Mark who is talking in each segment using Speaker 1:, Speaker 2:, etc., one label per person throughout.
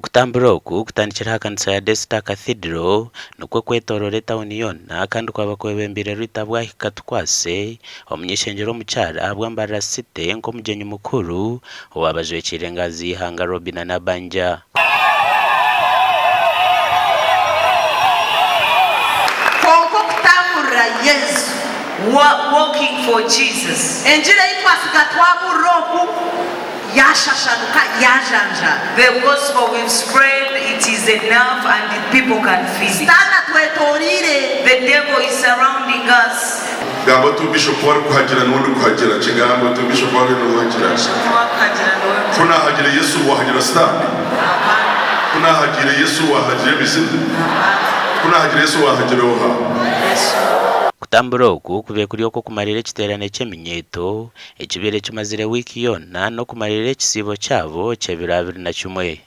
Speaker 1: Okutambura oku kutandikira kanisa ya Desita Cathedral nukwo kwetorora tawuni yona kandi kwaba kwebembire rwitabwa hikatwase omunyeshenjero mukyara bwa Mbarara City nko mugenyi mukuru owabajwekire ngazi hanga Robina na Banja.
Speaker 2: Yesu
Speaker 3: walking for Jesus.
Speaker 2: Enjira itwasiga twamuroku yashashanuka yajanja.
Speaker 3: The gospel we've spread, it is enough and the people can feel it.
Speaker 2: The
Speaker 3: devil is surrounding us.
Speaker 4: Gambo tu bishop wari kuhagera n'undi kuhagera kigambo tu bishop wari n'uhagera. Kuna hagera Yesu wahagera standi. Kuna hagera Yesu wahagera bisindi. Kuna hagera Yesu wahagera oha.
Speaker 1: Kutambura oku kubiye kuri oko kumarira ekiterane ky'eminyeto ekibere kimazire wiki yona no kumarira ekisibo kyabo ky'ebiro 21.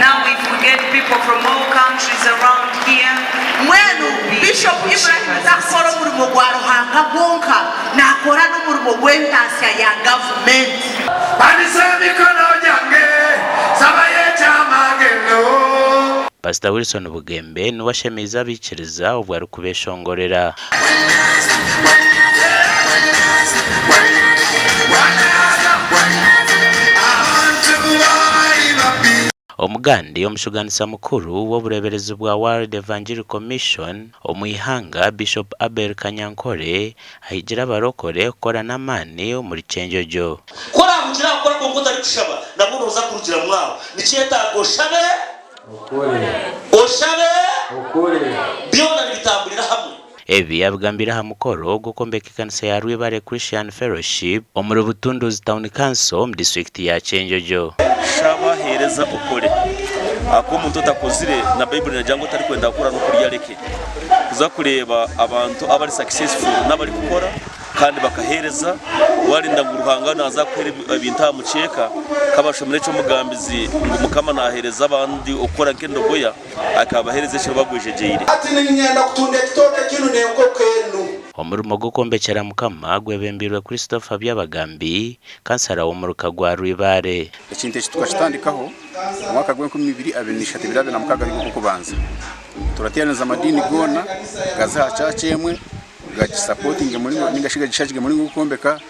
Speaker 3: Now if we get people from all countries around here,
Speaker 2: Bishop Ibrahim nakora umurimo gwa ruhanga bonka nakora n'umurimo gw'entashya ya government.
Speaker 1: Pastor Wilson Bugembe nuwashemiza bikiriza obwari kubeshongorera. Omugandi omushuganisa mukuru w'obureberezi bwa World Evangelical Mission omuyihanga Bishop Abel Kanyankore ahigira abarokore kora namani omuri cyenjojo.
Speaker 5: Kora kugira akora kongo ari kushaba nabuno uza kurugira mwaho nicyeta goshabe okore byona bitamburira hamwe.
Speaker 1: Ebi yabigambira ha mukoro gukombeka kanisa ya Rwibare Christian Fellowship omuri Butunduzi Town Council mu district ya Cyenjojo.
Speaker 6: Shaba hereza ukore ako muntu takozire na Bible najango tari kwenda gukora no kuri yareke kuza kureba abantu abari successful n'abari gukora kandi bakahereza warinda nguruhanga naza kwera ibintu amuceka kabashomere cyo mugambizi ngo mukama nahereza abandi ukora kendogoya akabahereza cyo bagwejejeire
Speaker 7: ati ninyenda kutunde kitoke kinu ne uko kwenu
Speaker 1: omurimo gukombekera mukama gwebembirwe Christopher Byabagambi kansara omuruka gwa Rwibare.
Speaker 8: Ekinte kitwashitandikaho mwaka gwe 2023 na mukaga ariko kubanza turateraneza amadini gona gaza cyacemwe gachi supporting muri ningashiga gishajige muri gukombeka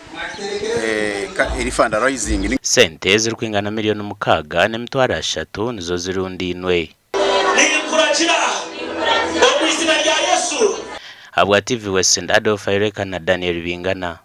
Speaker 8: eri fundraising
Speaker 1: sente zirkwingana miliyoni 6 n'emitwaro 3 nizo zirundinwe
Speaker 5: Nikurakira obwizina rya Yesu
Speaker 1: Abwa TV West Adolf Ereka na Daniel Bingana.